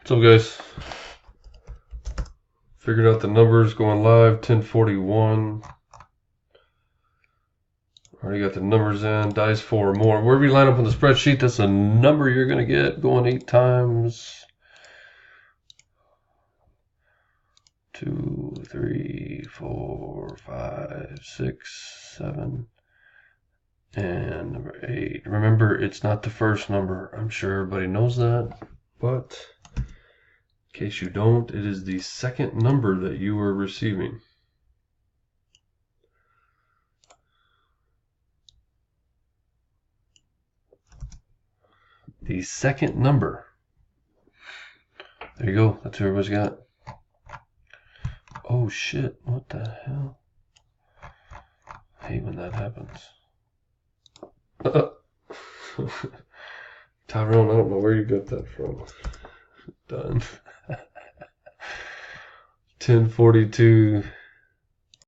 What's up, guys? Figured out the numbers going live, 1041. Already got the numbers in, dice 4 or more. Wherever you line up on the spreadsheet, that's a number you're going to get going 8 times. 2, 3, 4, 5, 6, 7, and number 8. Remember, it's not the first number. I'm sure everybody knows that, but in case you don't, it is the second number that you are receiving. The second number. There you go. That's what everybody's got. Oh shit, what the hell? I hate when that happens. Tyrone, I don't know where you got that from. Done. 1042